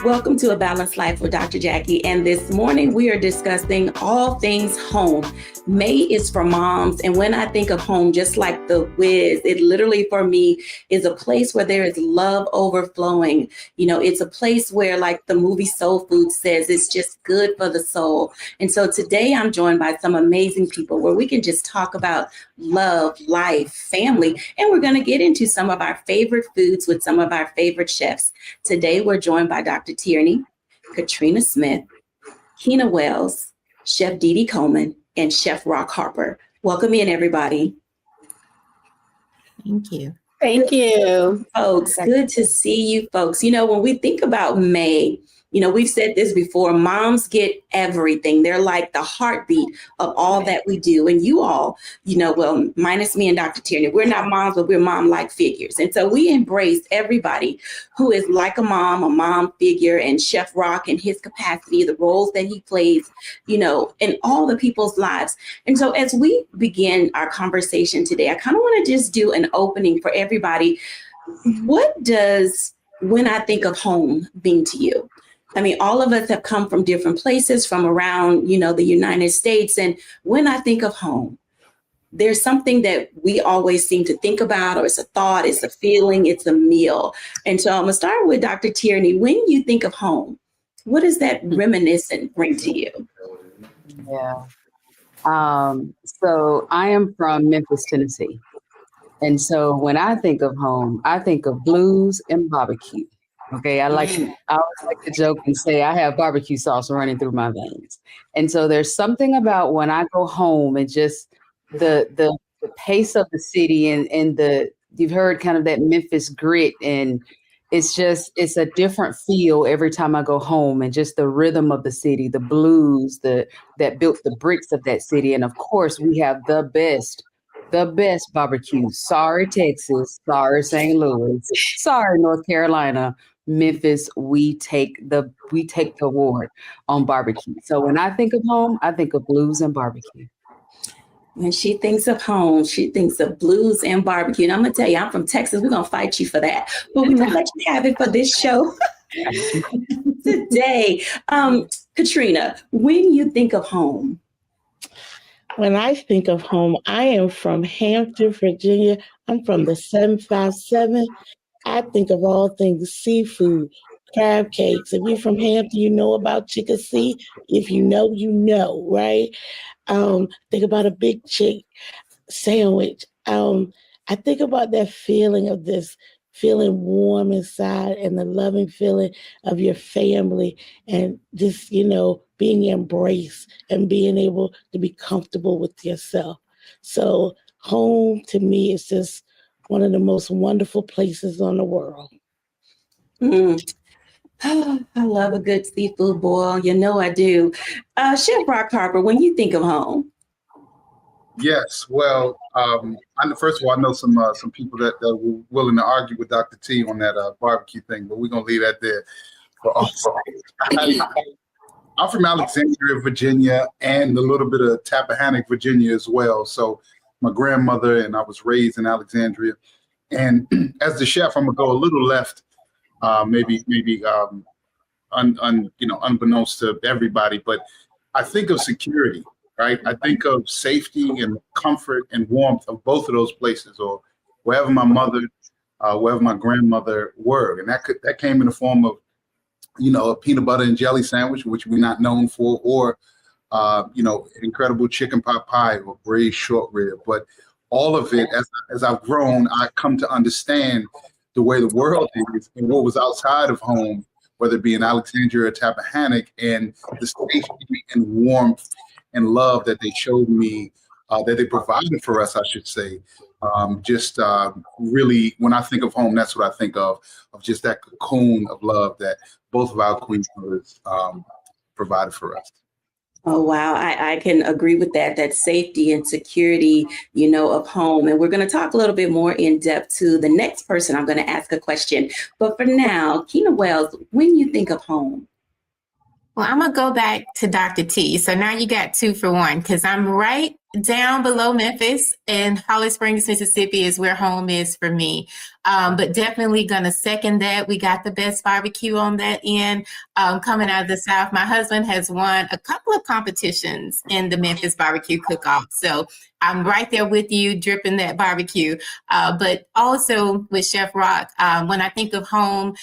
Welcome to A Balanced Life with Dr. Jacquie. And this morning we are discussing all things home. May is for moms. And when I think of home, just like the Wiz, it literally for me is a place where there is love overflowing. You know, it's a place where, like the movie Soul Food says, it's just good for the soul. And so today I'm joined by some amazing people where we can just talk about love, life, family, and we're going to get into some of our favorite foods with some of our favorite chefs. Today we're joined by Dr. Tierney, Katrina Smith, Keena Wells, Chef Dee Dee Coleman, and Chef Rock Harper. Welcome in, everybody. Thank you. Thank you. Folks, good to see you folks. You know, when we think about May, you know, we've said this before, moms get everything. They're like the heartbeat of all that we do. And you all, you know, well, minus me and Dr. Tierney, we're not moms, but we're mom-like figures. And so we embrace everybody who is like a mom figure, and Chef Rock in his capacity, the roles that he plays, you know, in all the people's lives. And so as we begin our conversation today, I kind of want to just do an opening for everybody. What does when I think of home mean to you? I mean, all of us have come from different places from around, you know, the United States. And when I think of home, there's something that we always seem to think about, or it's a thought, it's a feeling, it's a meal. And so I'm going to start with Dr. Tierney. When you think of home, what does that reminiscent bring to you? Yeah. So I am from Memphis, Tennessee. And so when I think of home, I think of blues and barbecue. Okay, I always like to joke and say I have barbecue sauce running through my veins. And so there's something about when I go home and just the pace of the city and you've heard kind of that Memphis grit, and it's a different feel every time I go home, and just the rhythm of the city, the blues that built the bricks of that city. And of course we have the best barbecue. Sorry, Texas. Sorry, St. Louis. Sorry, North Carolina. Memphis, we take the award on barbecue. So when I think of home, I think of blues and barbecue. When she thinks of home, she thinks of blues and barbecue. And I'm going to tell you, I'm from Texas. We're going to fight you for that. But we're going to let you have it for this show today. Katrina, when you think of home? When I think of home, I am from Hampton, Virginia. I'm from the 757. I think of all things seafood, crab cakes. If you're from Hampton, you know about chickasee. If you know, you know, right? Think about a big chick sandwich. I think about that feeling of this feeling warm inside, and the loving feeling of your family, and just, you know, being embraced and being able to be comfortable with yourself. So home to me is just one of the most wonderful places on the world. I love a good seafood boil. You know I do. Chef Rock Harper, when you think of home? Yes. Well, first of all, I know some people that were willing to argue with Dr. T on that barbecue thing, but we're going to leave that there for also. I'm from Alexandria, Virginia, and a little bit of Tappahannock, Virginia as well. So my grandmother and I was raised in Alexandria. And as the chef, I'm gonna go a little left, maybe unbeknownst to everybody, but I think of security, right? I think of safety and comfort and warmth of both of those places, or wherever my mother, wherever my grandmother were, and that came in the form of, you know, a peanut butter and jelly sandwich, which we're not known for, or incredible chicken pot pie or braised short rib. But all of it, as I've grown, I come to understand the way the world is and what was outside of home, whether it be in Alexandria or Tappahannock, and the safety and warmth and love that they showed me, that they provided for us, I should say. Really, when I think of home, that's what I think of just that cocoon of love that both of our queen mothers provided for us. Oh, wow. I can agree with that safety and security, you know, of home. And we're going to talk a little bit more in depth to the next person I'm going to ask a question. But for now, Keena Wells, when you think of home? Well, I'm going to go back to Dr. T. So now you got 2 for 1, because I'm right Down below Memphis in Holly Springs, Mississippi is where home is for me. But definitely gonna second that. We got the best barbecue on that end. Coming out of the South, my husband has won a couple of competitions in the Memphis barbecue cook-off. So I'm right there with you, dripping that barbecue. But also with Chef Rock, when I think of home,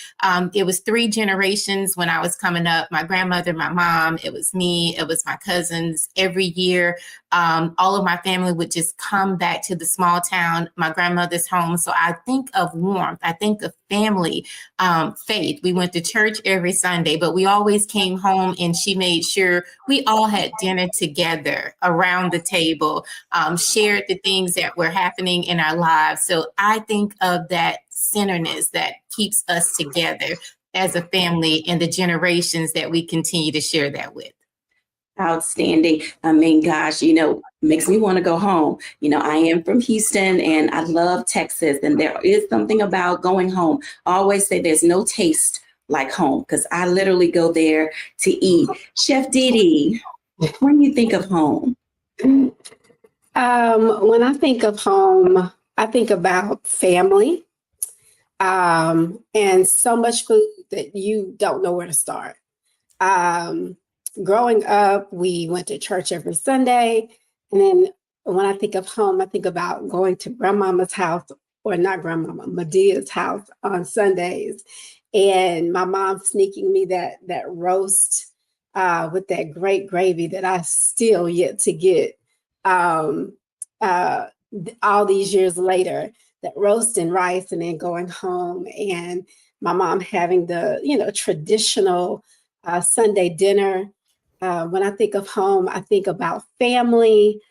it was 3 generations when I was coming up. My grandmother, my mom, it was me, it was my cousins. Every year, all of my family would just come back to the small town, my grandmother's home. So I think of warmth. I think of family, faith. We went to church every Sunday, but we always came home and she made sure we all had dinner together around the table, shared the things that were happening in our lives. So I think of that centerness that keeps us together as a family and the generations that we continue to share that with. Outstanding. I mean, gosh, makes me want to go home. I am from Houston and I love Texas, and there is something about going home. I always say there's no taste like home because I literally go there to eat. Chef Didi, when you think of home? When I think of home, I think about family, and so much food that you don't know where to start. Growing up, we went to church every Sunday. And then when I think of home, I think about going to grandmama's house, or not grandmama, Medea's house on Sundays. And my mom sneaking me that roast with that great gravy that I still yet to get all these years later, that roast and rice, and then going home and my mom having the, traditional Sunday dinner. When I think of home, I think about family,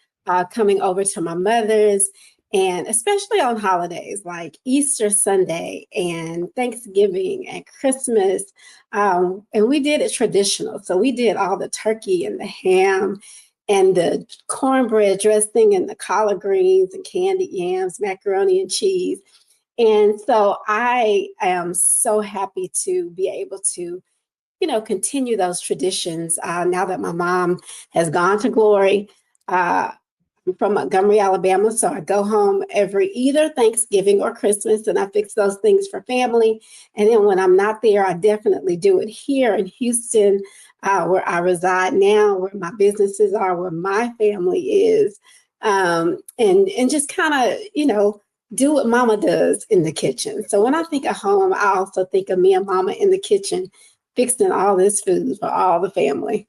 coming over to my mother's, and especially on holidays like Easter Sunday and Thanksgiving and Christmas. And we did it traditional. So we did all the turkey and the ham and the cornbread dressing and the collard greens and candied yams, macaroni and cheese. And so I am so happy to be able to continue those traditions now that my mom has gone to glory. I'm from Montgomery, Alabama, so I go home every either Thanksgiving or Christmas, and I fix those things for family. And then when I'm not there, I definitely do it here in Houston, where I reside now, where my businesses are, where my family is, and just kind of, do what mama does in the kitchen. So when I think of home, I also think of me and mama in the kitchen, fixing all this food for all the family.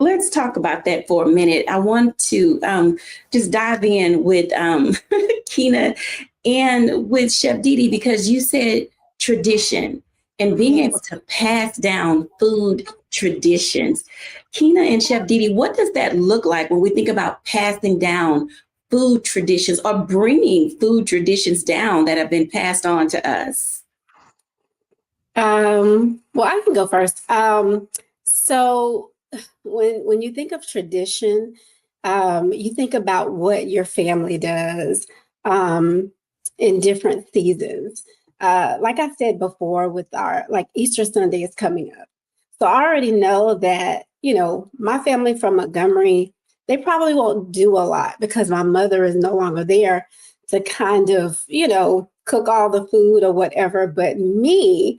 Let's talk about that for a minute. I want to just dive in with Kina and with Chef Didi, because you said tradition and being able to pass down food traditions. Kina and Chef Didi, what does that look like when we think about passing down food traditions or bringing food traditions down that have been passed on to us? Well, I can go first. So when you think of tradition, you think about what your family does in different seasons. Like I said before, with like Easter Sunday is coming up. So I already know that, my family from Montgomery, they probably won't do a lot because my mother is no longer there to kind of, cook all the food or whatever. But me,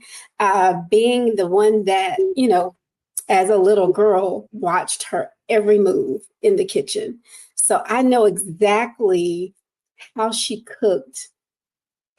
being the one that, as a little girl, watched her every move in the kitchen. So I know exactly how she cooked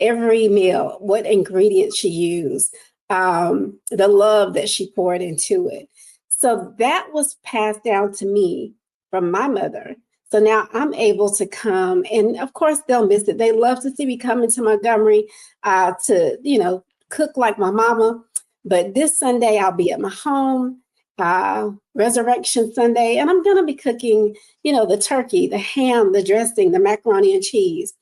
every meal, what ingredients she used, the love that she poured into it. So that was passed down to me from my mother. So now I'm able to come, and of course they'll miss it. They love to see me coming to Montgomery to, cook like my mama. But this Sunday I'll be at my home, Resurrection Sunday, and I'm gonna be cooking, the turkey, the ham, the dressing, the macaroni and cheese.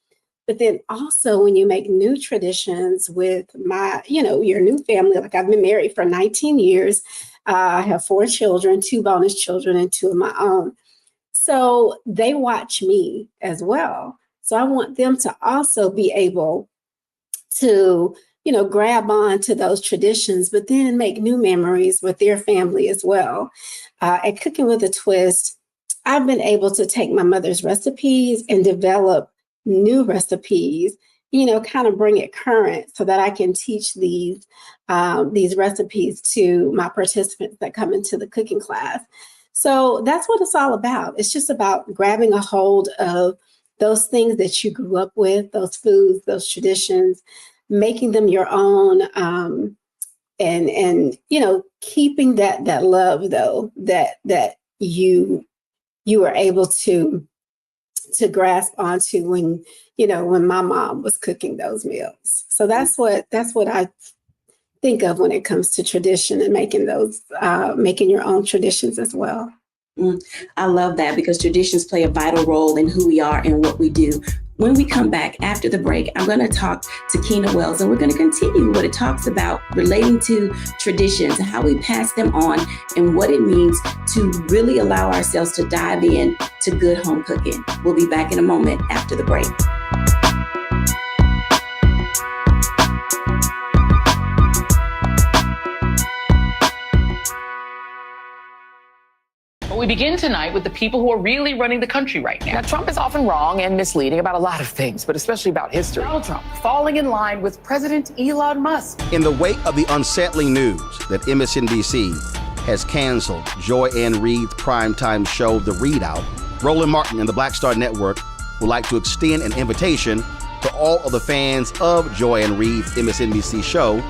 But then also when you make new traditions with my, your new family, like I've been married for 19 years. I have 4 children, 2 bonus children and 2 of my own. So they watch me as well. So I want them to also be able to, grab on to those traditions, but then make new memories with their family as well. At Cooking with a Twist, I've been able to take my mother's recipes and develop new recipes, kind of bring it current so that I can teach these recipes to my participants that come into the cooking class. So that's what it's all about. It's just about grabbing a hold of those things that you grew up with, those foods, those traditions, making them your own, and keeping that love though that you were able to grasp onto when my mom was cooking those meals. So that's what I think of when it comes to tradition and making your own traditions as well. I love that, because traditions play a vital role in who we are and what we do. When we come back after the break, I'm going to talk to Keena Wells, and we're going to continue what it talks about relating to traditions and how we pass them on and what it means to really allow ourselves to dive in to good home cooking. We'll be back in a moment after the break. We begin tonight with the people who are really running the country right now. Now, Trump is often wrong and misleading about a lot of things, but especially about history. Donald Trump falling in line with President Elon Musk. In the wake of the unsettling news that MSNBC has canceled Joy Ann Reid's primetime show, The Readout, Roland Martin and the Black Star Network would like to extend an invitation to all of the fans of Joy Ann Reid's MSNBC show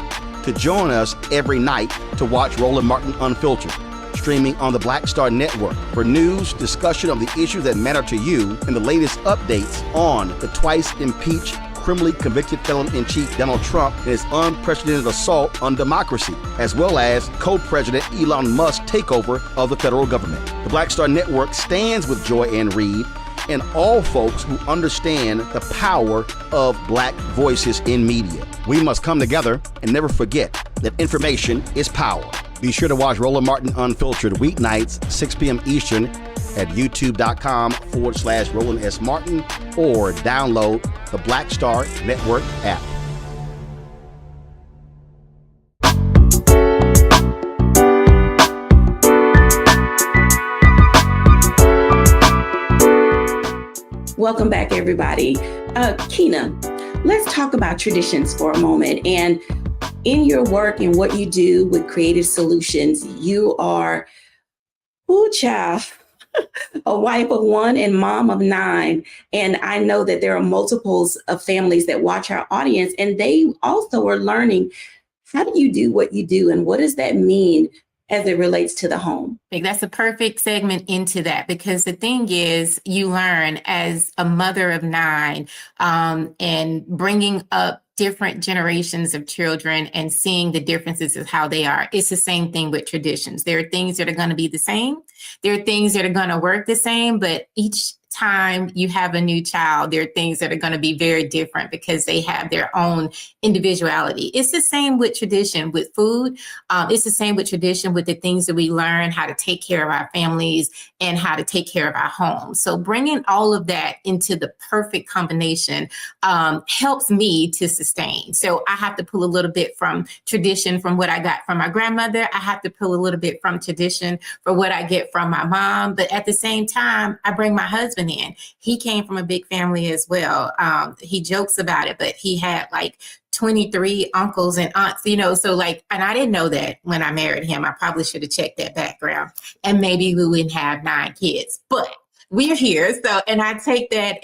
to join us every night to watch Roland Martin Unfiltered, streaming on the Black Star Network for news, discussion of the issues that matter to you, and the latest updates on the twice impeached, criminally convicted felon-in-chief Donald Trump and his unprecedented assault on democracy, as well as co-president Elon Musk's takeover of the federal government. The Black Star Network stands with Joy Ann Reid and all folks who understand the power of Black voices in media. We must come together and never forget that information is power. Be sure to watch Roland Martin Unfiltered weeknights, 6 p.m. Eastern at youtube.com/Roland S. Martin, or download the Black Star Network app. Welcome back, everybody. Keena, let's talk about traditions for a moment. And in your work and what you do with Creative Solutions, you are, child, a wife of one and mom of 9. And I know that there are multiples of families that watch our audience, and they also are learning, how do you do what you do, and what does that mean as it relates to the home? That's a perfect segment into that, because the thing is, you learn as a mother of 9 and bringing up different generations of children and seeing the differences of how they are. It's the same thing with traditions. There are things that are going to be the same. There are things that are going to work the same, but each time you have a new child, there are things that are going to be very different because they have their own individuality. It's the same with tradition with food. It's the same with tradition with the things that we learn, how to take care of our families and how to take care of our homes. So bringing all of that into the perfect combination helps me to sustain. So I have to pull a little bit from tradition from what I got from my grandmother. I have to pull a little bit from tradition for what I get from my mom. But at the same time, I bring my husband in. He came from a big family as well. He jokes about it, but he had like 23 uncles and aunts, so and I didn't know that when I married him. I probably should have checked that background, and maybe we wouldn't have 9 kids, but we're here. So, and I take that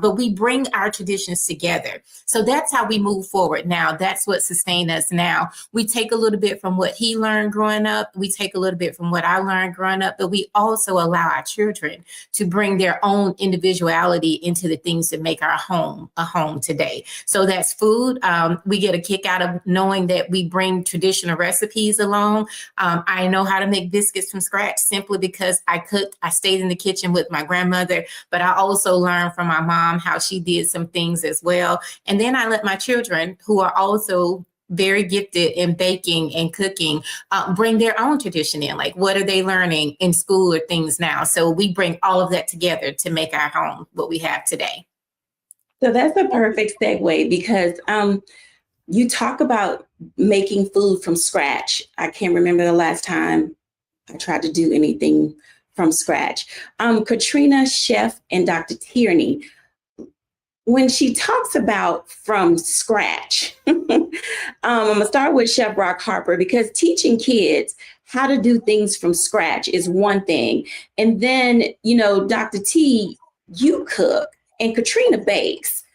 but we bring our traditions together. So that's how we move forward. Now, that's what sustained us. Now, we take a little bit from what he learned growing up. We take a little bit from what I learned growing up, but we also allow our children to bring their own individuality into the things that make our home a home today. So that's food. We get a kick out of knowing that we bring traditional recipes along. I know how to make biscuits from scratch simply because I cooked. I stayed in the kitchen with my grandmother, but I also learned from my mom how she did some things as well. And then I let my children, who are also very gifted in baking and cooking, bring their own tradition in. Like, what are they learning in school or things now? So we bring all of that together to make our home what we have today. So that's a perfect segue, because you talk about making food from scratch. I can't remember the last time I tried to do anything from scratch. Katrina, Chef, and Dr. Tierney, when she talks about from scratch, I'm going to start with Chef Rock Harper, because teaching kids how to do things from scratch is one thing. And then, Dr. T, you cook, and Katrina bakes.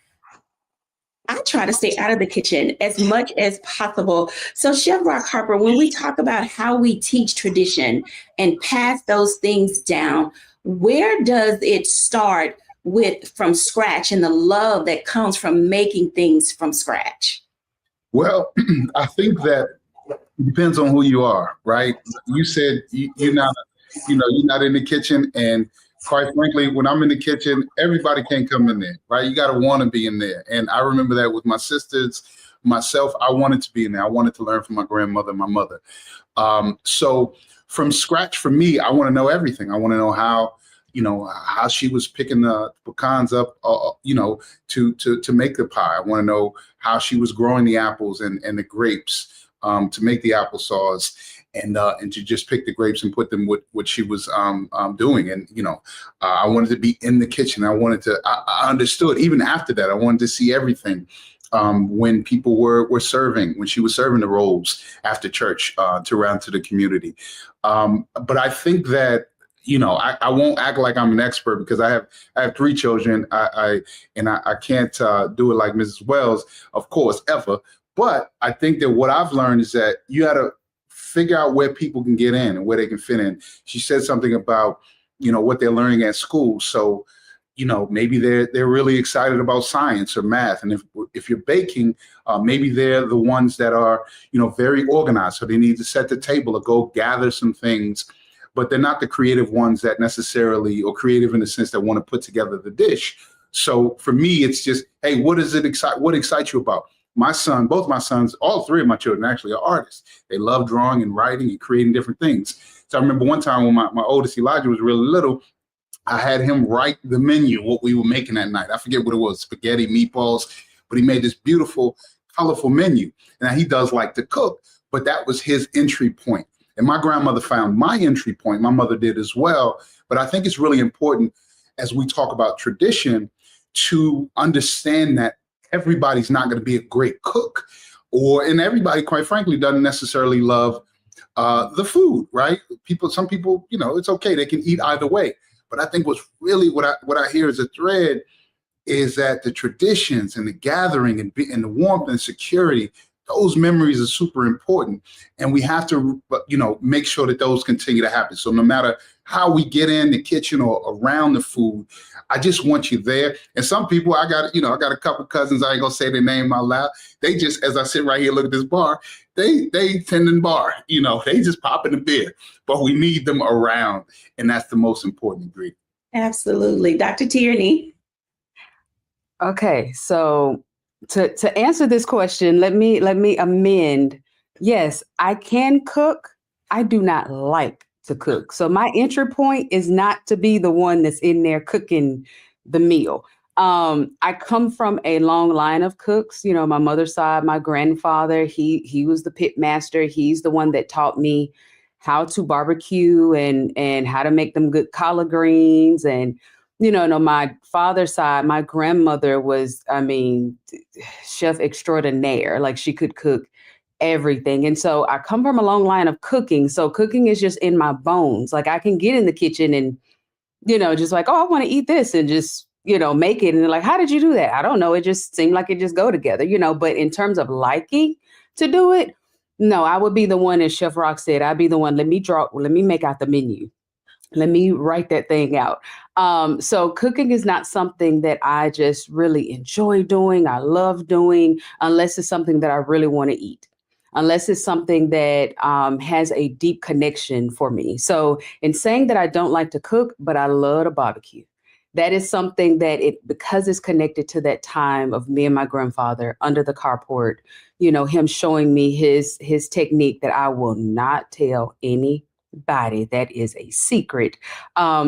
I try to stay out of the kitchen as much as possible. So Chef Rock Harper, when we talk about how we teach tradition and pass those things down, where does it start with from scratch and the love that comes from making things from scratch? Well, I think that it depends on who you are, right? You said you're not in the kitchen, and quite frankly, when I'm in the kitchen, everybody can't come in there, right? You got to want to be in there. And I remember that with my sisters, myself, I wanted to be in there. I wanted to learn from my grandmother and my mother. So from scratch for me, I want to know everything. I want to know how she was picking the pecans up, to make the pie. I want to know how she was growing the apples and the grapes to make the applesauce, and to just pick the grapes and put them with what she was doing. And, I wanted to be in the kitchen. I understood even after that, I wanted to see everything. When people were serving, when she was serving the rolls after church to round to the community. But I think that, I won't act like I'm an expert, because I have 3 children. I can't do it like Mrs. Wells, of course, ever. But I think that what I've learned is that you got to figure out where people can get in and where they can fit in. She said something about, what they're learning at school. So, maybe they're really excited about science or math. And if you're baking, maybe they're the ones that are, very organized. So they need to set the table or go gather some things, but they're not the creative ones that necessarily, or creative in the sense that want to put together the dish. So for me, it's just, hey, what excites you about? My son, both my sons, all 3 of my children actually are artists. They love drawing and writing and creating different things. So I remember one time when my oldest Elijah was really little, I had him write the menu, what we were making that night. I forget what it was, spaghetti, meatballs, but he made this beautiful, colorful menu. Now he does like to cook, but that was his entry point. And my grandmother found my entry point. My mother did as well. But I think it's really important, as we talk about tradition, to understand that everybody's not going to be a great cook, and everybody, quite frankly, doesn't necessarily love the food, right? Some people, it's okay. They can eat either way. But I think what's really what I hear as a thread is that the traditions and the gathering and the warmth and security, those memories are super important. And we have to, make sure that those continue to happen. So no matter how we get in the kitchen or around the food, I just want you there. And some people, I got a couple cousins, I ain't gonna say their name out loud. They just, as I sit right here, look at this bar, they tending bar, they just popping a beer, but we need them around. And that's the most important ingredient. Absolutely. Dr. Tierney. Okay, so to answer this question, let me amend. Yes, I can cook. I do not like to cook. So my entry point is not to be the one that's in there cooking the meal. I come from a long line of cooks. My mother's side, my grandfather, he was the pit master. He's the one that taught me how to barbecue and how to make them good collard greens. And my father's side, my grandmother was, chef extraordinaire. Like, she could cook everything. And so I come from a long line of cooking. So cooking is just in my bones. Like, I can get in the kitchen and, just like, oh, I want to eat this, and just, make it. And they're like, how did you do that? I don't know. It just seemed like it just go together, but in terms of liking to do it, no, I would be the one, as Chef Rock said, I'd be the one, let me make out the menu. Let me write that thing out. So cooking is not something that I just really enjoy doing. I love doing, unless it's something that I really want to eat, unless it's something that has a deep connection for me. So in saying that I don't like to cook, but I love to barbecue, that is something that because it's connected to that time of me and my grandfather under the carport, him showing me his technique that I will not tell anybody. That is a secret.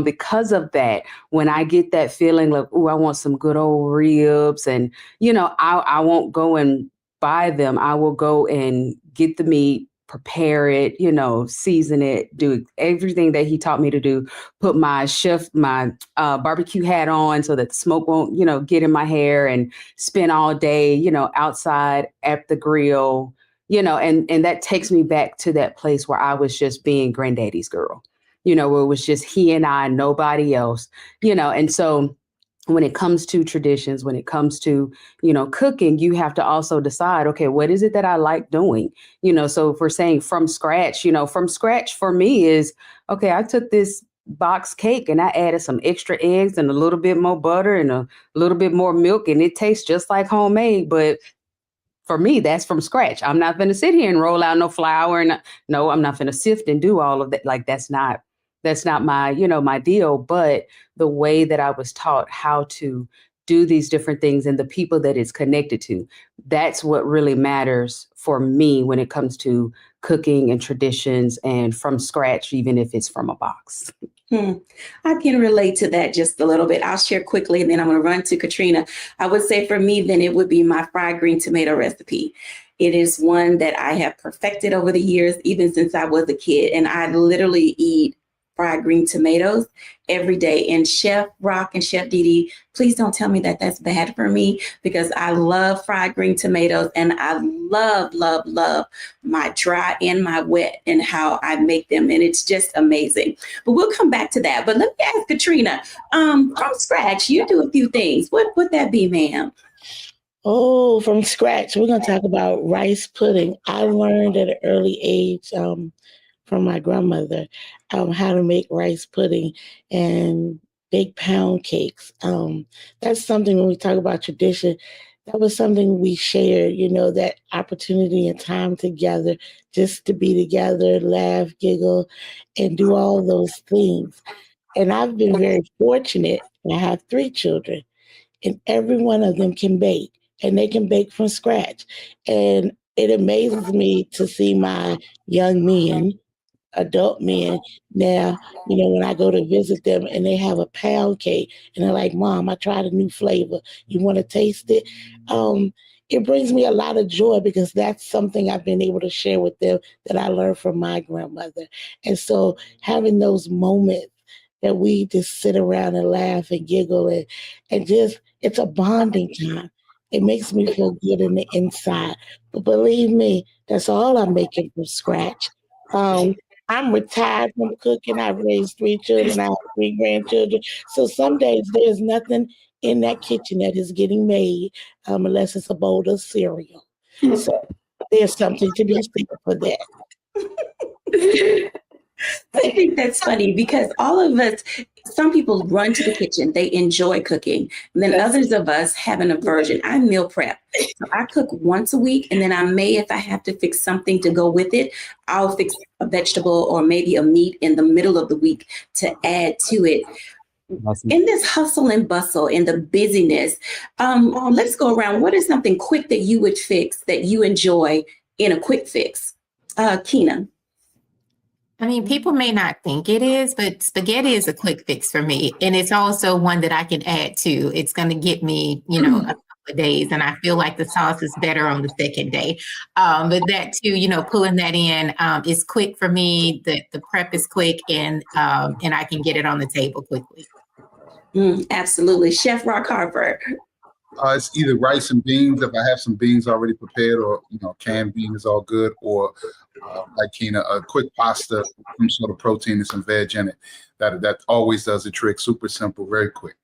Because of that, when I get that feeling like, oh, I want some good old ribs, and, I won't go and buy them. I will go and get the meat, prepare it, season it, do everything that he taught me to do, put my barbecue hat on so that the smoke won't, get in my hair, and spend all day, outside at the grill, and that takes me back to that place where I was just being granddaddy's girl, where it was just he and I, nobody else, and so when it comes to traditions, when it comes to, cooking, you have to also decide, okay, what is it that I like doing? So if we're saying from scratch for me is, okay, I took this box cake and I added some extra eggs and a little bit more butter and a little bit more milk, and it tastes just like homemade. But for me, that's from scratch. I'm not going to sit here and roll out no flour, and no, I'm not going to sift and do all of that. Like, that's not my, my deal. But the way that I was taught how to do these different things and the people that it's connected to, that's what really matters for me when it comes to cooking and traditions and from scratch, even if it's from a box. I can relate to that just a little bit. I'll share quickly, and then I'm going to run to Katrina. I would say for me, then it would be my fried green tomato recipe. It is one that I have perfected over the years, even since I was a kid. And I literally eat fried green tomatoes every day. And Chef Rock and Chef Didi, please don't tell me that that's bad for me, because I love fried green tomatoes, and I love, love, love my dry and my wet and how I make them. And it's just amazing. But we'll come back to that. But let me ask Katrina, from scratch, you do a few things. What would that be, ma'am? Oh, from scratch, we're going to talk about rice pudding. I learned at an early age from my grandmother how to make rice pudding and bake pound cakes. That's something when we talk about tradition, that was something we shared, that opportunity and time together, just to be together, laugh, giggle, and do all those things. And I've been very fortunate. I have 3 children, and every one of them can bake, and they can bake from scratch. And it amazes me to see my young men, adult men now, when I go to visit them and they have a pound cake and they're like, Mom, I tried a new flavor. You want to taste it? It brings me a lot of joy, because that's something I've been able to share with them that I learned from my grandmother. And so having those moments that we just sit around and laugh and giggle and just, it's a bonding time. It makes me feel good in the inside. But believe me, that's all I'm making from scratch. I'm retired from cooking. I've raised 3 children. I have 3 grandchildren. So some days there's nothing in that kitchen that is getting made unless it's a bowl of cereal. So there's something to be said for that. I think that's funny, because all of us, some people run to the kitchen, they enjoy cooking. And then others of us have an aversion. I meal prep. So I cook once a week, and then I may, if I have to fix something to go with it, I'll fix a vegetable or maybe a meat in the middle of the week to add to it. Awesome. In this hustle and bustle and the busyness, let's go around. What is something quick that you would fix that you enjoy in a quick fix? Kina. I mean, people may not think it is, but spaghetti is a quick fix for me. And it's also one that I can add to. It's going to get me, a couple of days. And I feel like the sauce is better on the second day. But that too, pulling that in is quick for me. The prep is quick, and I can get it on the table quickly. Absolutely. Chef Rock Harper. It's either rice and beans, if I have some beans already prepared, or canned bean is all good, or like Kina, a quick pasta, some sort of protein and some veg in it. That always does the trick. Super simple, very quick.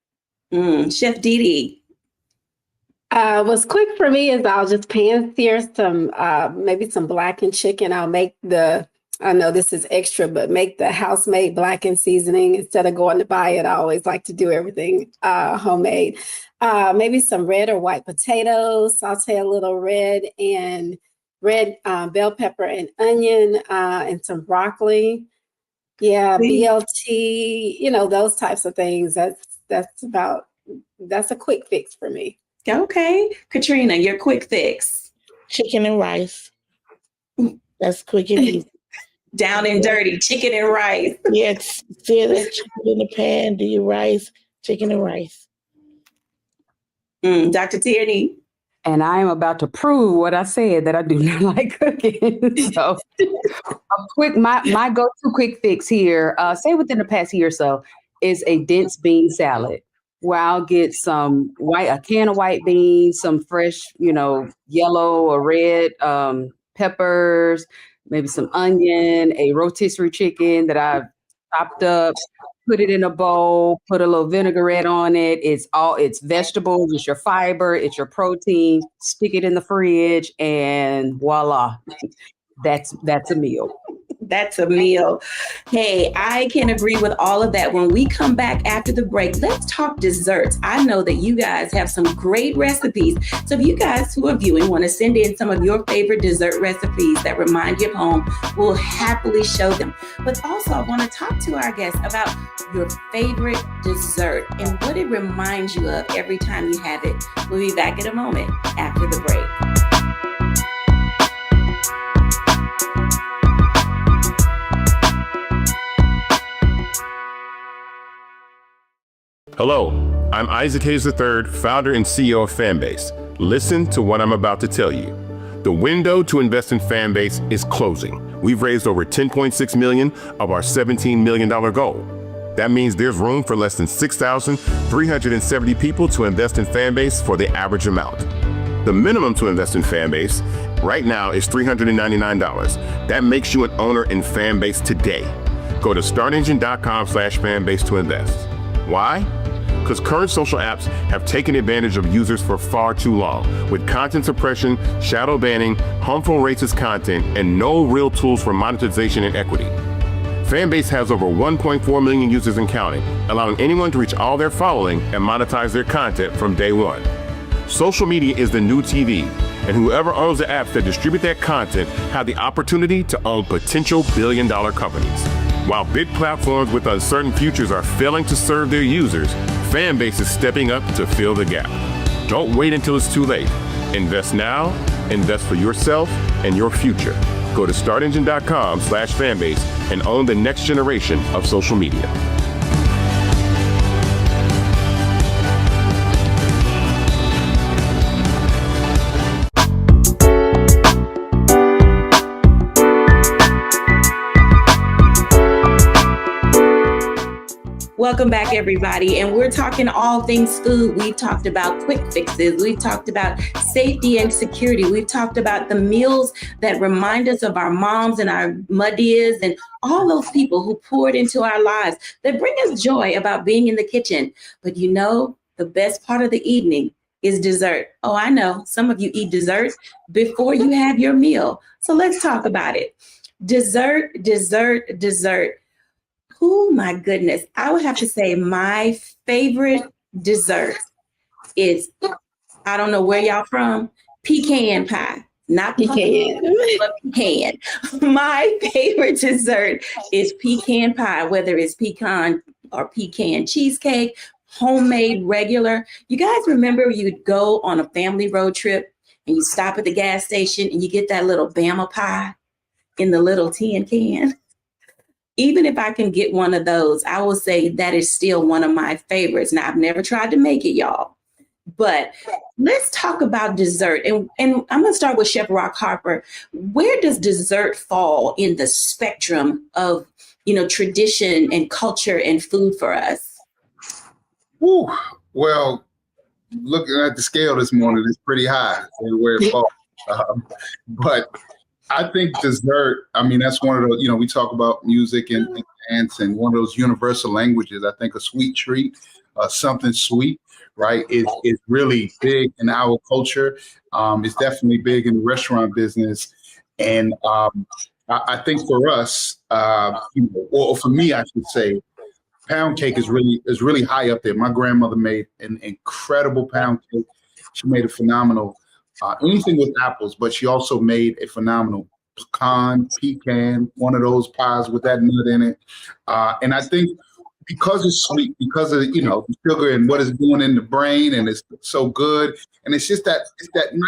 Chef Didi. What's quick for me is I'll just pan sear some maybe some blackened chicken. I'll make I know this is extra, but make the house-made blackened seasoning instead of going to buy it. I always like to do everything homemade. Maybe some red or white potatoes, saute a little red bell pepper and onion, and some broccoli. Yeah, BLT, those types of things. That's a quick fix for me. Okay. Katrina, your quick fix. Chicken and rice. That's quick and easy. Down and dirty, chicken and rice. Yes, sear that chicken in the pan, do your rice, chicken and rice. Dr. Tierney. And I am about to prove what I said, that I do not like cooking. So my go-to quick fix here, say within the past year or so, is a dense bean salad, where I'll get a can of white beans, some fresh, yellow or red peppers, maybe some onion, a rotisserie chicken that I've chopped up, put it in a bowl, put a little vinaigrette on it. It's vegetables, it's your fiber, it's your protein. Stick it in the fridge, and voila, that's a meal. That's a meal. Hey, I can agree with all of that. When we come back after the break, let's talk desserts. I know that you guys have some great recipes. So if you guys who are viewing want to send in some of your favorite dessert recipes that remind you of home, we'll happily show them. But also, I want to talk to our guests about your favorite dessert and what it reminds you of every time you have it. We'll be back in a moment after the break. Hello, I'm Isaac Hayes III, founder and CEO of Fanbase. Listen to what I'm about to tell you. The window to invest in Fanbase is closing. We've raised over $10.6 million of our $17 million goal. That means there's room for less than 6,370 people to invest in Fanbase for the average amount. The minimum to invest in Fanbase right now is $399. That makes you an owner in Fanbase today. Go to startengine.com/fanbase to invest. Why? Because current social apps have taken advantage of users for far too long, with content suppression, shadow banning, harmful racist content, and no real tools for monetization and equity. Fanbase has over 1.4 million users and counting, allowing anyone to reach all their following and monetize their content from day one. Social media is the new TV, and whoever owns the apps that distribute that content have the opportunity to own potential billion-dollar companies. While big platforms with uncertain futures are failing to serve their users, Fanbase is stepping up to fill the gap. Don't wait until it's too late. Invest now, invest for yourself and your future. Go to startengine.com/fanbase and own the next generation of social media. Welcome back, everybody. And we're talking all things food. We've talked about quick fixes. We've talked about safety and security. We've talked about the meals that remind us of our moms and our muddies and all those people who poured into our lives that bring us joy about being in the kitchen. But the best part of the evening is dessert. Oh, I know some of you eat dessert before you have your meal. So let's talk about it. Dessert. Oh my goodness. I would have to say my favorite dessert is, I don't know where y'all from, pecan pie. Not pecan, but pecan. My favorite dessert is pecan pie, whether it's pecan or pecan cheesecake, homemade, regular. You guys remember you'd go on a family road trip and you stop at the gas station and you get that little Bama pie in the little tin can? Even if I can get one of those, I will say that is still one of my favorites. Now, I've never tried to make it, y'all. But let's talk about dessert. And I'm going to start with Chef Rock Harper. Where does dessert fall in the spectrum of, tradition and culture and food for us? Ooh, well, looking at the scale this morning, it's pretty high where it falls. But I think dessert, that's one of those, we talk about music and dance, and one of those universal languages. I think a sweet treat, something sweet, right, is really big in our culture. It's definitely big in the restaurant business. And I think for us, or for me, I should say, pound cake is really high up there. My grandmother made an incredible pound cake. She made a phenomenal anything with apples, but she also made a phenomenal pecan, one of those pies with that nut in it. And I think because it's sweet, because of the sugar and what it's doing in the brain, and it's so good, and it's just that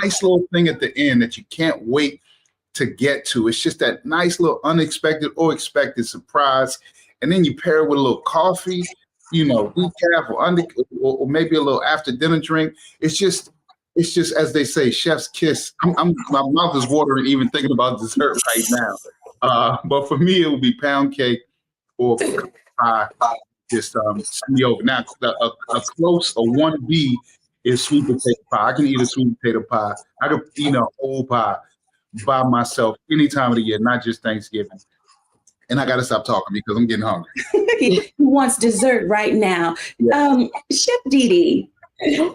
nice little thing at the end that you can't wait to get to. It's just that nice little unexpected or expected surprise, and then you pair it with a little coffee, decaf or maybe a little after dinner drink. It's just it's just, as they say, chef's kiss. My mouth is watering even thinking about dessert right now. But for me, it would be pound cake or pecan pie. Just send me over. Now, a close, a 1B is sweet potato pie. I can eat a sweet potato pie. I could eat a whole pie by myself any time of the year, not just Thanksgiving. And I got to stop talking because I'm getting hungry. He wants dessert right now. Yeah. Chef Dee Dee.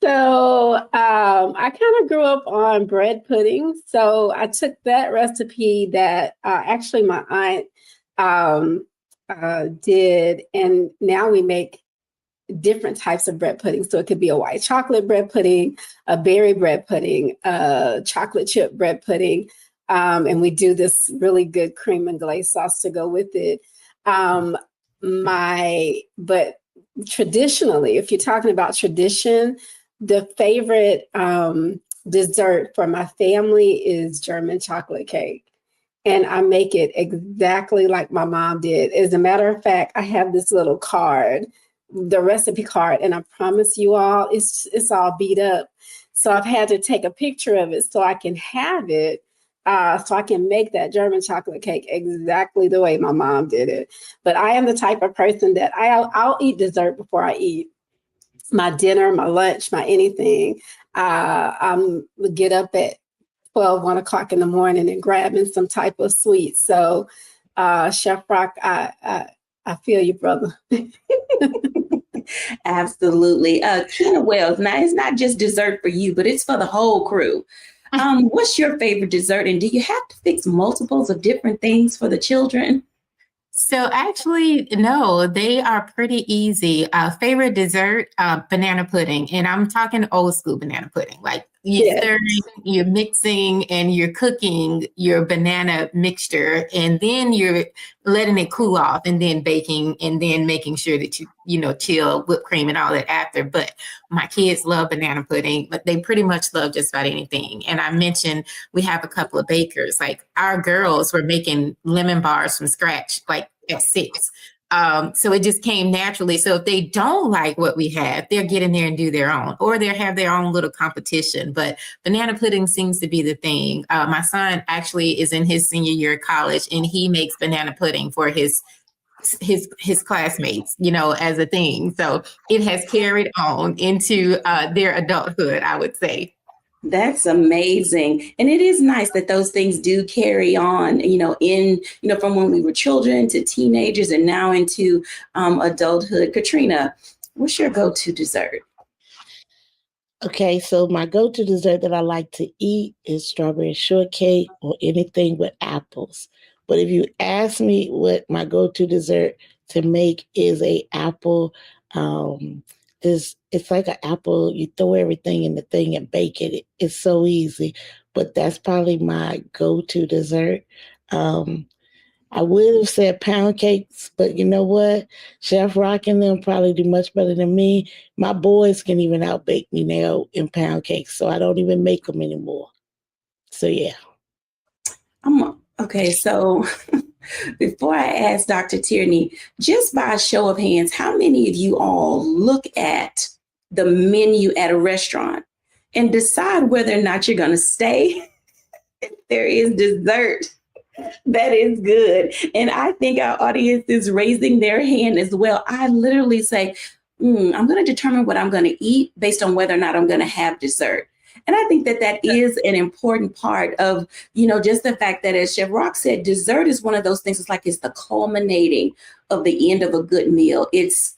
So I kind of grew up on bread pudding. So I took that recipe that actually my aunt did, and now we make different types of bread pudding. So it could be a white chocolate bread pudding, a berry bread pudding, a chocolate chip bread pudding. And we do this really good cream and glaze sauce to go with it. But traditionally, if you're talking about tradition, the favorite dessert for my family is German chocolate cake. And I make it exactly like my mom did. As a matter of fact, I have this little card, the recipe card, and I promise you all, it's all beat up. So I've had to take a picture of it so I can have it, so I can make that German chocolate cake exactly the way my mom did it. But I am the type of person that I'll eat dessert before I eat my dinner, my lunch, my anything. I'm get up at 1 o'clock in the morning and grabbing some type of sweet. So Chef Rock, I feel you, brother. Absolutely. Keena Wells, now it's not just dessert for you, but it's for the whole crew. What's your favorite dessert, and do you have to fix multiples of different things for the children? So actually, no, they are pretty easy. Favorite dessert, banana pudding. And I'm talking old school banana pudding. Like you're stirring, you're mixing, and you're cooking your banana mixture, and then you're letting it cool off, and then baking, and then making sure that you chill whipped cream and all that after. But my kids love banana pudding, but they pretty much love just about anything. And I mentioned we have a couple of bakers. Like our girls were making lemon bars from scratch, like at 6. So it just came naturally. So if they don't like what we have, they'll get in there and do their own, or they'll have their own little competition. But banana pudding seems to be the thing. My son actually is in his senior year of college, and he makes banana pudding for his classmates, as a thing. So it has carried on into their adulthood, I would say. That's amazing. And it is nice that those things do carry on, from when we were children to teenagers and now into adulthood. Katrina, what's your go-to dessert? Okay, so my go-to dessert that I like to eat is strawberry shortcake or anything with apples. But if you ask me what my go-to dessert to make is a apple, it's like an apple, you throw everything in the thing and bake it. It's so easy, but that's probably my go-to dessert. I would have said pound cakes, but you know what? Chef Rock and them probably do much better than me. My boys can even outbake me now in pound cakes, so I don't even make them anymore. So yeah. Okay, so before I ask Dr. Tierney, just by a show of hands, how many of you all look at the menu at a restaurant and decide whether or not you're going to stay if there is dessert that is good? And I think our audience is raising their hand as well. I literally say, I'm going to determine what I'm going to eat based on whether or not I'm going to have dessert. And I think that is an important part of, just the fact that, as Chef Rock said, dessert is one of those things. It's like it's the culminating of the end of a good meal. It's,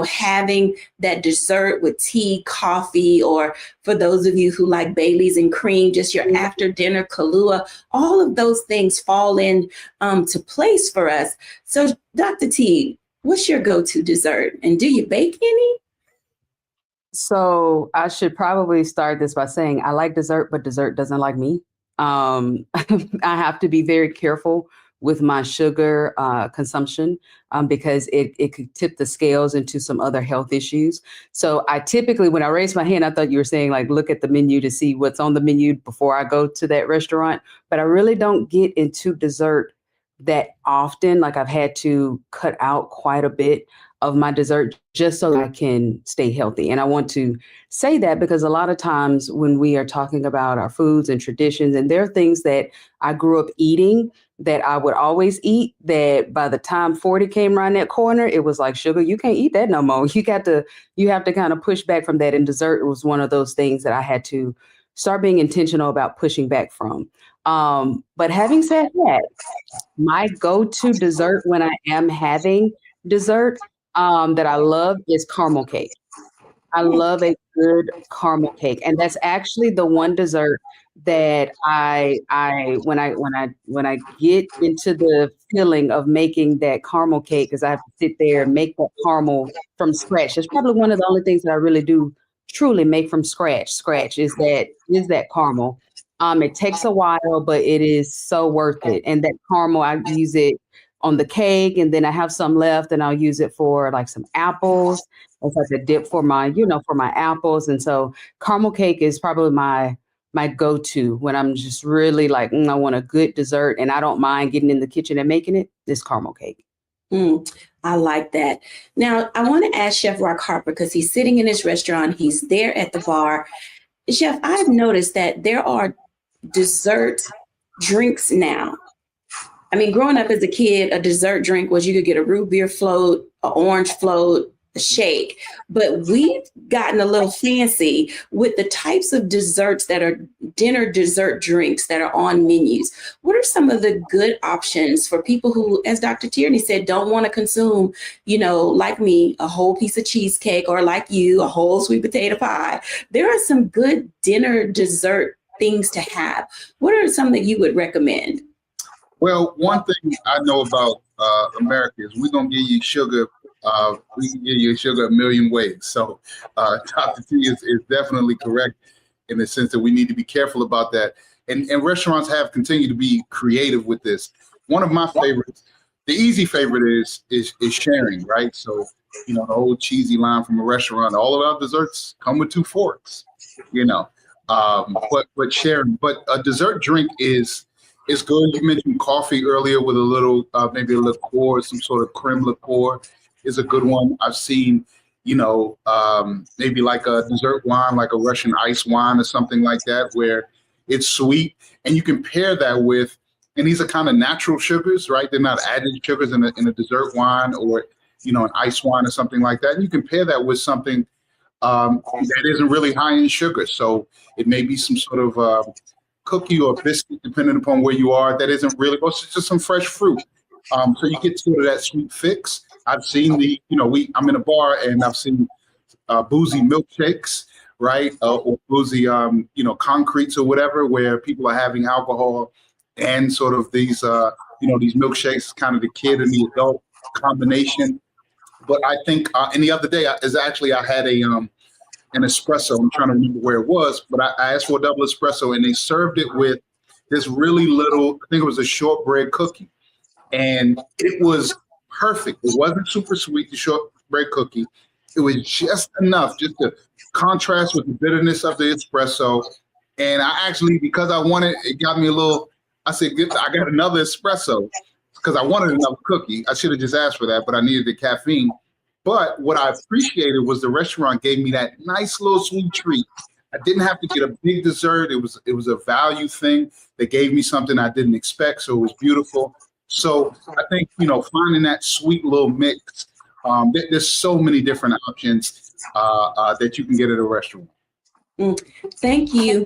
having that dessert with tea, coffee, or for those of you who like Baileys and cream, just your after dinner Kahlua. All of those things fall in to place for us. So, Dr. T, what's your go-to dessert? And do you bake any? So I should probably start this by saying I like dessert, but dessert doesn't like me. I have to be very careful with my sugar consumption because it could tip the scales into some other health issues. So I typically, when I raise my hand, I thought you were saying like, look at the menu to see what's on the menu before I go to that restaurant. But I really don't get into dessert that often. Like I've had to cut out quite a bit. of my dessert just so that I can stay healthy. And I want to say that because a lot of times when we are talking about our foods and traditions, and there are things that I grew up eating that I would always eat, that by the time 40 came around that corner, it was like, sugar, you can't eat that no more. You have to kind of push back from that. And dessert was one of those things that I had to start being intentional about pushing back from. But having said that, my go-to dessert when I am having dessert that I love is caramel cake. I love a good caramel cake, and that's actually the one dessert that when I get into the feeling of making that caramel cake, because I have to sit there and make that caramel from scratch. It's probably one of the only things that I really do truly make from scratch. Is that caramel. It takes a while, but it is so worth it. And that caramel, I use it on the cake, and then I have some left, and I'll use it for like some apples. It's like a dip for my apples. And so caramel cake is probably my go-to when I'm just really like, I want a good dessert, and I don't mind getting in the kitchen and making it. This caramel cake. I like that. Now, I want to ask Chef Rock Harper, because he's sitting in his restaurant. He's there at the bar. Chef, I've noticed that there are dessert drinks now. I mean, growing up as a kid, a dessert drink was you could get a root beer float, an orange float, a shake. But we've gotten a little fancy with the types of desserts that are dinner dessert drinks that are on menus. What are some of the good options for people who, as Dr. Tierney said, don't want to consume, like me, a whole piece of cheesecake, or like you, a whole sweet potato pie? There are some good dinner dessert things to have. What are some that you would recommend? Well, one thing I know about America is we're going to give you sugar. We can give you sugar a million ways. So Dr. T is definitely correct in the sense that we need to be careful about that. And restaurants have continued to be creative with this. One of my favorites, the easy favorite is sharing, right? So, the old cheesy line from a restaurant, all of our desserts come with 2 forks, but sharing. But a dessert drink is good. You mentioned coffee earlier with a little, maybe a liqueur, some sort of creme liqueur is a good one. I've seen, maybe like a dessert wine, like a Russian ice wine or something like that, where it's sweet. And you can pair that with, and these are kind of natural sugars, right? They're not added sugars in a dessert wine or, an ice wine or something like that. And you can pair that with something that isn't really high in sugar. So it may be some sort of cookie or biscuit, depending upon where you are, that isn't really, or it's just some fresh fruit. So you get sort of that sweet fix. I've seen I'm in a bar and I've seen boozy milkshakes, right? Or boozy, concretes or whatever, where people are having alcohol and sort of these, these milkshakes, kind of the kid and the adult combination. But I think, and the other day I had an espresso. I'm trying to remember where it was, but I asked for a double espresso, and they served it with this really little, I think it was a shortbread cookie. And it was perfect. It wasn't super sweet, the shortbread cookie. It was just enough just to contrast with the bitterness of the espresso. And I actually, because I wanted, it got me a little, I said, I got another espresso because I wanted another cookie. I should have just asked for that, but I needed the caffeine. But what I appreciated was the restaurant gave me that nice little sweet treat. I didn't have to get a big dessert. It was a value thing. They gave me something I didn't expect, so it was beautiful. So I think, finding that sweet little mix, there's so many different options that you can get at a restaurant. Thank you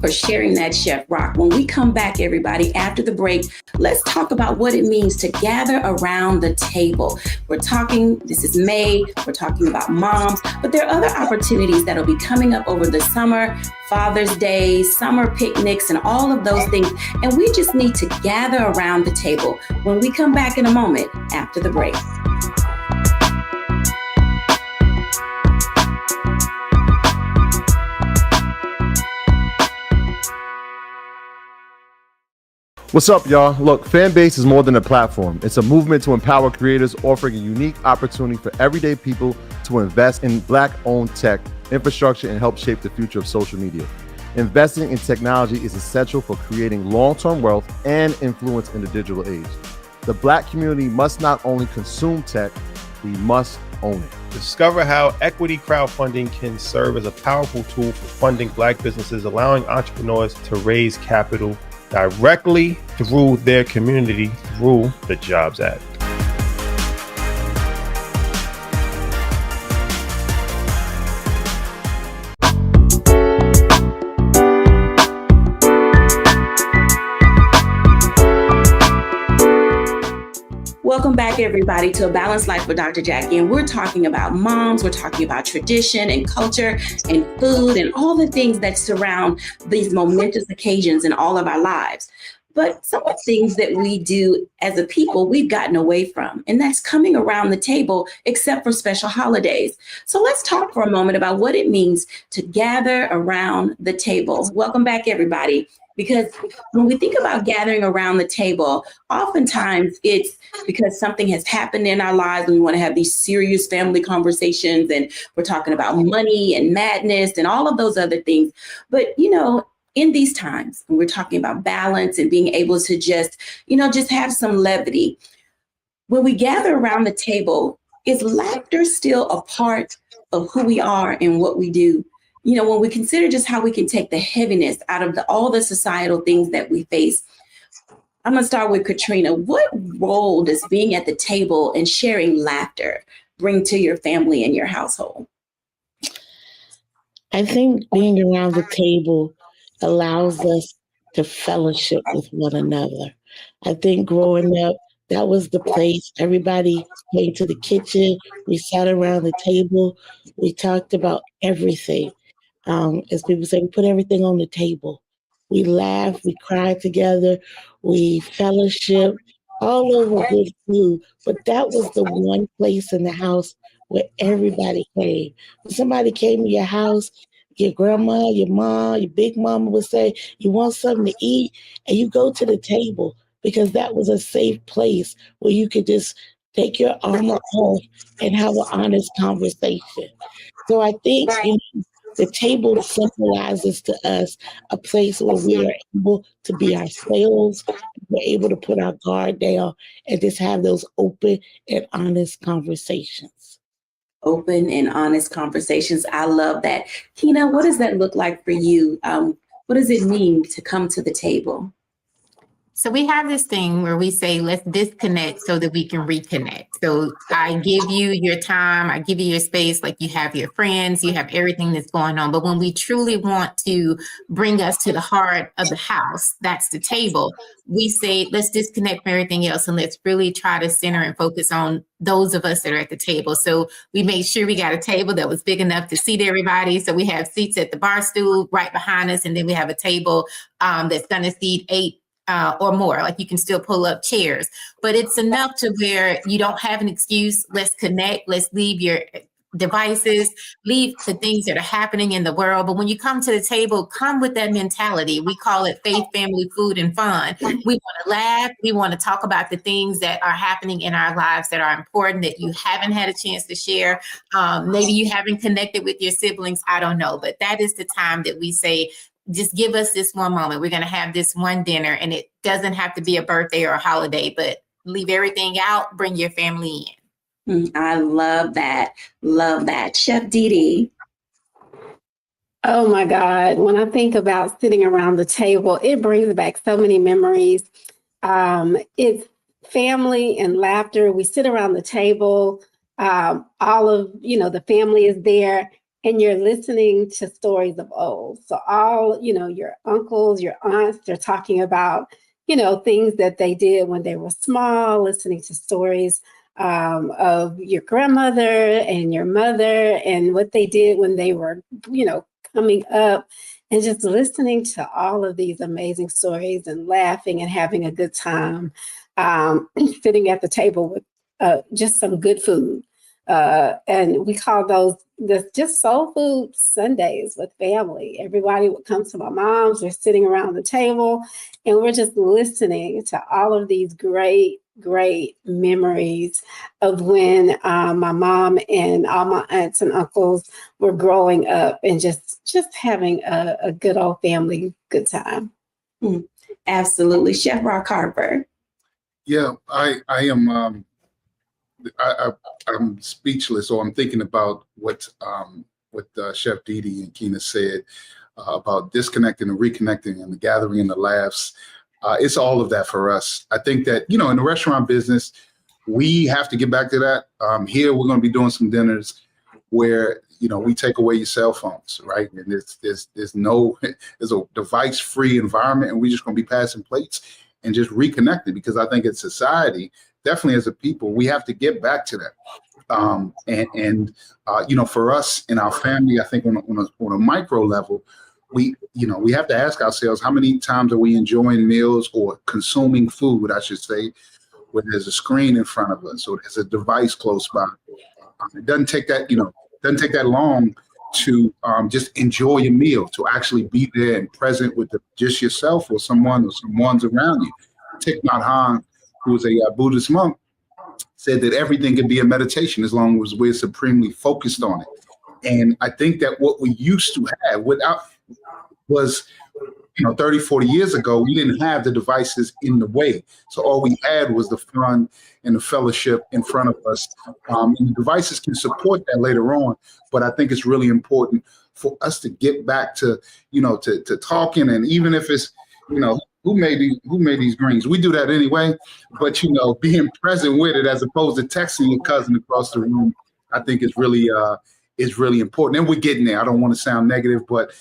for sharing that, Chef Rock. When we come back, everybody, after the break, let's talk about what it means to gather around the table. This is May, we're talking about moms, but there are other opportunities that'll be coming up over the summer, Father's Day, summer picnics, and all of those things. And we just need to gather around the table. When we come back in a moment after the break. What's up, y'all? Look, Fanbase is more than a platform. It's a movement to empower creators, offering a unique opportunity for everyday people to invest in Black-owned tech, infrastructure, and help shape the future of social media. Investing in technology is essential for creating long-term wealth and influence in the digital age. The Black community must not only consume tech, We must own it. Discover how equity crowdfunding can serve as a powerful tool for funding Black businesses, allowing entrepreneurs to raise capital directly through their community through the Jobs Act. Welcome back, everybody, to A Balanced Life with Dr. Jacquie. And we're talking about moms, we're talking about tradition and culture and food and all the things that surround these momentous occasions in all of our lives. But some of the things that we do as a people, we've gotten away from, and that's coming around the table, except for special holidays. So let's talk for a moment about what it means to gather around the table. Welcome back, everybody. Because when we think about gathering around the table, oftentimes it's because something has happened in our lives and we want to have these serious family conversations, and we're talking about money and madness and all of those other things. But, you know, in these times, when we're talking about balance and being able to just have some levity, when we gather around the table, is laughter still a part of who we are and what we do? You know, when we consider just how we can take the heaviness out of all the societal things that we face. I'm going to start with Katrina. What role does being at the table and sharing laughter bring to your family and your household? I think being around the table allows us to fellowship with one another. I think growing up, that was the place. Everybody came to the kitchen. We sat around the table. We talked about everything. As people say, we put everything on the table. We laughed, we cried together, we fellowship, all over good food. But that was the one place in the house where everybody came. When somebody came to your house, your grandma, your mom, your big mama would say, you want something to eat? And you go to the table, because that was a safe place where you could just take your armor off and have an honest conversation. So I think, the table symbolizes to us a place where we are able to be ourselves. We're able to put our guard down and just have those open and honest conversations. Open and honest conversations. I love that. Kina, what does that look like for you? What does it mean to come to the table? So we have this thing where we say, let's disconnect so that we can reconnect. So I give you your time, I give you your space, like you have your friends, you have everything that's going on. But when we truly want to bring us to the heart of the house, that's the table, we say, let's disconnect from everything else and let's really try to center and focus on those of us that are at the table. So we made sure we got a table that was big enough to seat everybody. So we have seats at the bar stool right behind us. And then we have a table that's going to seat 8 or more. Like you can still pull up chairs, but it's enough to where you don't have an excuse. Let's connect. Let's leave your devices, leave the things that are happening in the world. But when you come to the table, come with that mentality. We call it faith, family, food, and fun. We want to laugh. We want to talk about the things that are happening in our lives that are important that you haven't had a chance to share. Maybe you haven't connected with your siblings. I don't know. But that is the time that we say, just give us this one moment. We're going to have this one dinner, and it doesn't have to be a birthday or a holiday, but leave everything out, bring your family in. I love that. Love that. Chef Didi. Oh my God. When I think about sitting around the table, it brings back so many memories. It's family and laughter. We sit around the table. All of, the family is there. And you're listening to stories of old. So all, your uncles, your aunts, they're talking about, things that they did when they were small, listening to stories of your grandmother and your mother and what they did when they were, coming up, and just listening to all of these amazing stories and laughing and having a good time, sitting at the table with just some good food. And we call those just soul food Sundays with family. Everybody would come to my mom's. We're sitting around the table and we're just listening to all of these great memories of when my mom and all my aunts and uncles were growing up and just having a good old family good time. Absolutely. Chef Rock Harper. Yeah, I am I'm speechless, or I'm thinking about what Chef Didi and Keena said about disconnecting and reconnecting and the gathering and the laughs. It's all of that for us. I think that, in the restaurant business, we have to get back to that. Here, we're going to be doing some dinners where, we take away your cell phones, right? And there's a device-free environment, and we're just going to be passing plates and just reconnecting, because I think as society, definitely as a people, we have to get back to that. For us in our family, I think on a micro level, we have to ask ourselves, how many times are we enjoying meals or consuming food, I should say, where there's a screen in front of us or there's a device close by. It doesn't take that long to just enjoy your meal, to actually be there and present with just yourself or someone's around you. Thich Nhat Hanh, who was a Buddhist monk, said that everything can be a meditation as long as we're supremely focused on it. And I think that what we used to have was 30, 40 years ago, we didn't have the devices in the way. So all we had was the fun and the fellowship in front of us. And the devices can support that later on. But I think it's really important for us to get back to, to talking. And even if it's, who made these greens? We do that anyway. But, being present with it as opposed to texting your cousin across the room, I think is really important. And we're getting there. I don't want to sound negative, but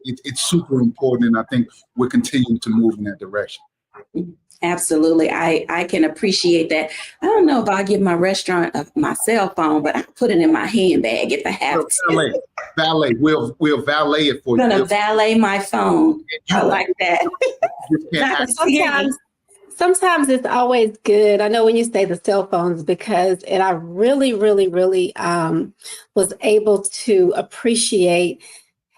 it's super important. And I think we're continuing to move in that direction. Absolutely. I can appreciate that. I don't know if I'll give my restaurant my cell phone, but I put it in my handbag if I have to. Valet. We'll valet it for you. I'm going to valet my phone. I like that. Sometimes it's always good. I know when you say the cell phones, and I really, really, really was able to appreciate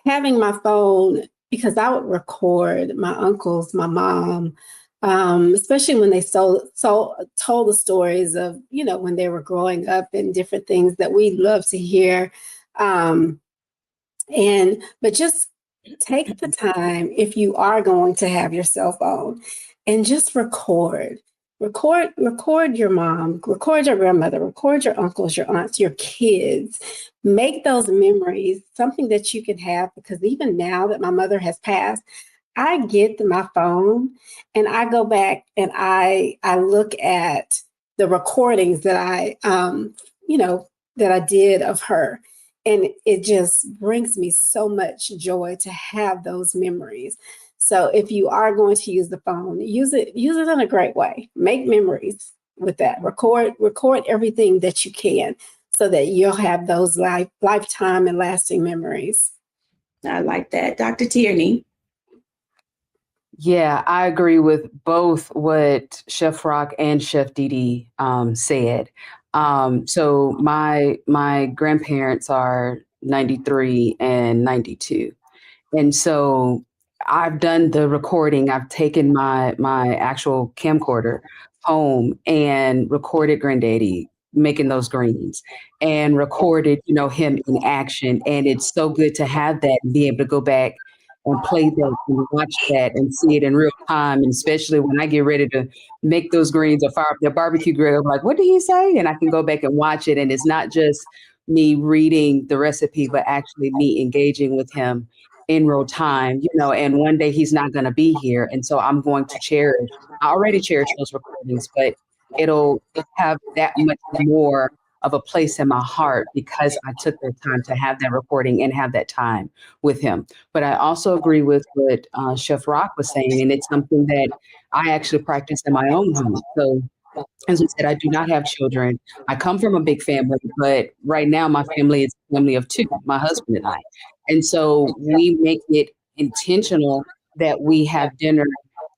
having my phone, because I would record my uncles, my mom, especially when they told the stories of, when they were growing up and different things that we love to hear. But just take the time, if you are going to have your cell phone, and just record your mom, record your grandmother, record your uncles, your aunts, your kids. Make those memories something that you can have, because even now that my mother has passed, I get my phone and I go back and I look at the recordings that I did of her. And it just brings me so much joy to have those memories. So if you are going to use the phone, use it in a great way. Make memories with that. Record everything that you can, so that you'll have those lifetime and lasting memories. I like that. Dr. Tierney. Yeah, I agree with both what Chef Rock and Chef Didi said. So my grandparents are 93 and 92. And so I've done the recording. I've taken my actual camcorder home and recorded Granddaddy making those greens and recorded, him in action. And it's so good to have that and be able to go back and play that and watch that and see it in real time. And especially when I get ready to make those greens or fire up the barbecue grill, I'm like, what did he say? And I can go back and watch it. And it's not just me reading the recipe, but actually me engaging with him in real time, and one day he's not going to be here. And so I'm going to I already cherish those recordings, but it'll have that much more of a place in my heart because I took the time to have that recording and have that time with him. But I also agree with what Chef Rock was saying, and it's something that I actually practice in my own home. So as I said, I do not have children. I come from a big family, but right now my family is a family of two, my husband and I. And so we make it intentional that we have dinner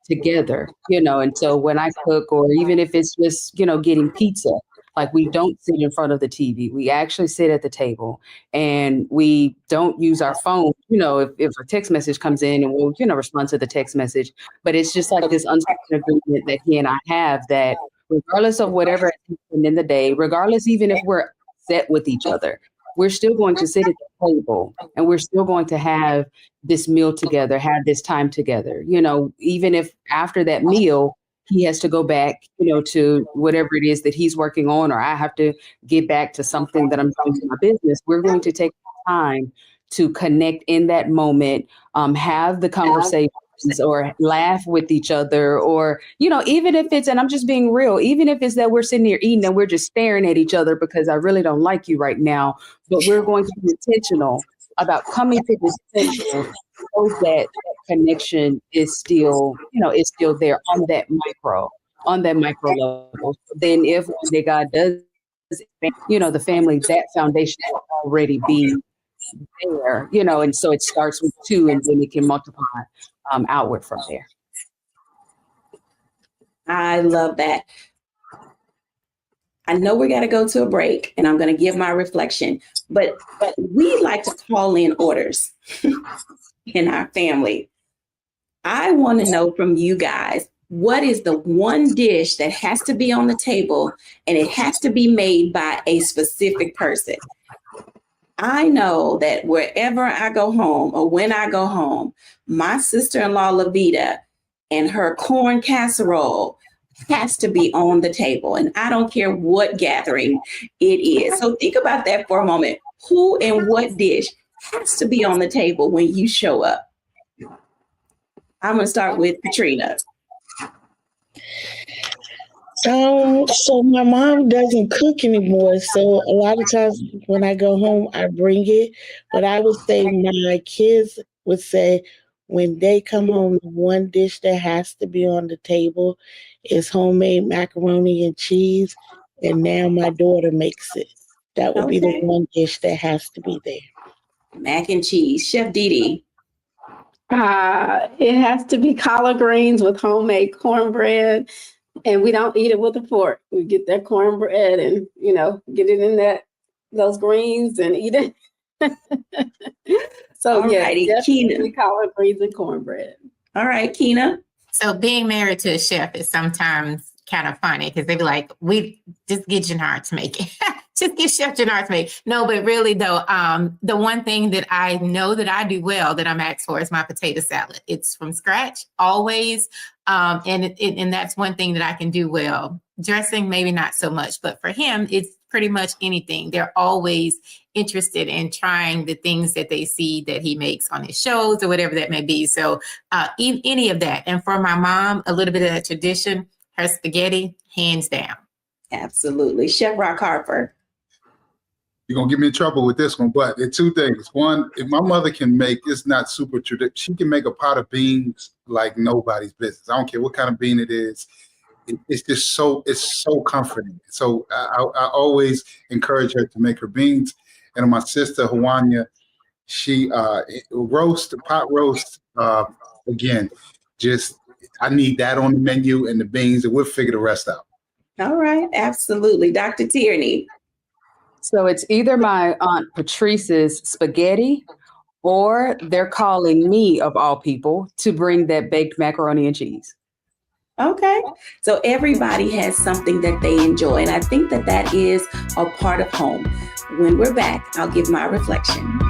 together, and so when I cook, or even if it's just, getting pizza, like we don't sit in front of the TV. We actually sit at the table and we don't use our phone, if a text message comes in and we'll, respond to the text message. But it's just like this unspoken agreement that he and I have that regardless of whatever happened in the day, regardless even if we're upset with each other, we're still going to sit at the table and we're still going to have this meal together, have this time together, even if after that meal, he has to go back, to whatever it is that he's working on, or I have to get back to something that I'm doing in my business. We're going to take time to connect in that moment, have the conversations or laugh with each other, or, even if it's, and I'm just being real, even if it's that we're sitting here eating and we're just staring at each other because I really don't like you right now, but we're going to be intentional about coming to this table so that connection is still, is still there on that micro level. So then if one day God does, the family, that foundation will already be there, and so it starts with 2 and then it can multiply outward from there. I love that. I know we got to go to a break, and I'm going to give my reflection, but we like to call in orders in our family. I want to know from you guys, what is the one dish that has to be on the table, and it has to be made by a specific person? I know that wherever I go home, or when I go home, my sister-in-law, Lavita, and her corn casserole has to be on the table. And I don't care what gathering it is. So think about that for a moment. Who and what dish has to be on the table when you show up? I'm going to start with Katrina. So my mom doesn't cook anymore. So a lot of times when I go home, I bring it. But I would say my kids would say when they come home, the one dish that has to be on the table is homemade macaroni and cheese. And now my daughter makes it. That would be the one dish that has to be there. Mac and cheese. Chef Dee. It has to be collard greens with homemade cornbread. And we don't eat it with a fork. We get that cornbread and, get it in those greens and eat it. So, definitely collard greens and cornbread. All right, Keena. So being married to a chef is sometimes kind of funny because they be like, we just get Jannard to make it. Just get Chef Jannard to make it. No, but really though, the one thing that I know that I do well that I'm asked for is my potato salad. It's from scratch always. And that's one thing that I can do well. Dressing, maybe not so much, but for him, it's pretty much anything. They're always interested in trying the things that they see that he makes on his shows or whatever that may be. So any of that. And for my mom, a little bit of that tradition, her spaghetti, hands down. Absolutely. Chef Rock Harper. You're going to get me in trouble with this one, but there are 2 things. One, if my mother can make, it's not super traditional. She can make a pot of beans like nobody's business. I don't care what kind of bean it is. It's just so comforting. So I always encourage her to make her beans. And my sister, Hawanya, she pot roast, again, just I need that on the menu and the beans, and we'll figure the rest out. All right. Absolutely. Dr. Tierney. So it's either my Aunt Patrice's spaghetti, or they're calling me, of all people, to bring that baked macaroni and cheese. Okay. So everybody has something that they enjoy. And I think that is a part of home. When we're back, I'll give my reflection.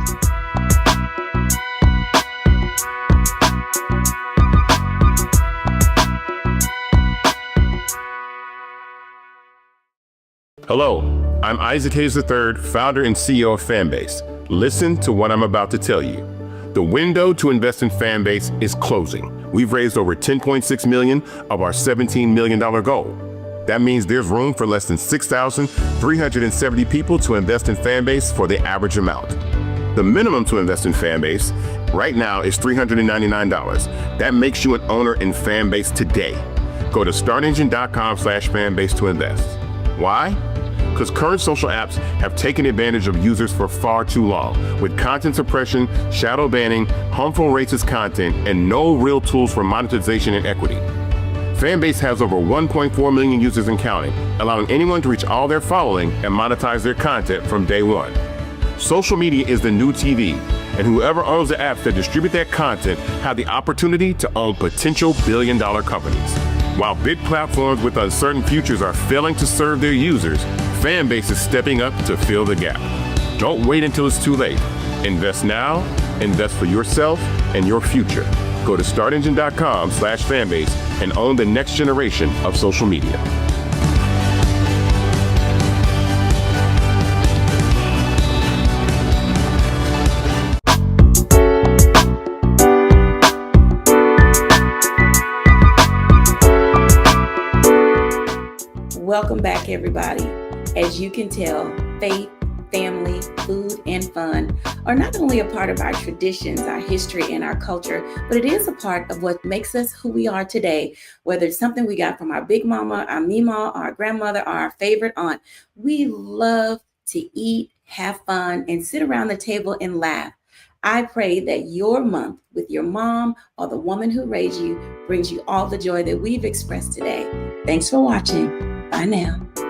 Hello, I'm Isaac Hayes III, founder and CEO of Fanbase. Listen to what I'm about to tell you. The window to invest in Fanbase is closing. We've raised over $10.6 million of our $17 million goal. That means there's room for less than 6,370 people to invest in Fanbase for the average amount. The minimum to invest in Fanbase right now is $399. That makes you an owner in Fanbase today. Go to startengine.com/fanbase to invest. Why? Because current social apps have taken advantage of users for far too long, with content suppression, shadow banning, harmful racist content, and no real tools for monetization and equity. Fanbase has over 1.4 million users and counting, allowing anyone to reach all their following and monetize their content from day one. Social media is the new TV, and whoever owns the apps that distribute that content have the opportunity to own potential billion-dollar companies. While big platforms with uncertain futures are failing to serve their users, Fanbase is stepping up to fill the gap. Don't wait until it's too late. Invest now, invest for yourself and your future. Go to startengine.com/fanbase and own the next generation of social media. Welcome back, everybody. As you can tell, faith, family, food, and fun are not only a part of our traditions, our history, and our culture, but it is a part of what makes us who we are today. Whether it's something we got from our big mama, our mima, our grandmother, or our favorite aunt, we love to eat, have fun, and sit around the table and laugh. I pray that your month with your mom or the woman who raised you brings you all the joy that we've expressed today. Thanks for watching. Bye now.